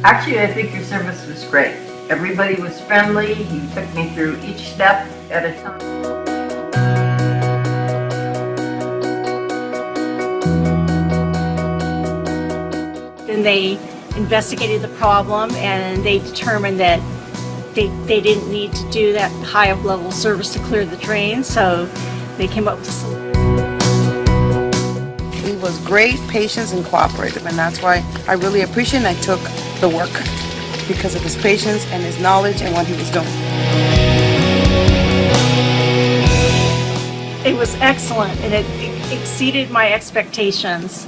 Actually, I think your service was great. Everybody was friendly. You took me through each step at a time. Then they investigated the problem and they determined that they didn't need to do that high of level service to clear the drain, so they came up with a solution. He was great, patient, and cooperative, and that's why I really appreciate and I took the work because of his patience and his knowledge and what he was doing. It was excellent and it exceeded my expectations.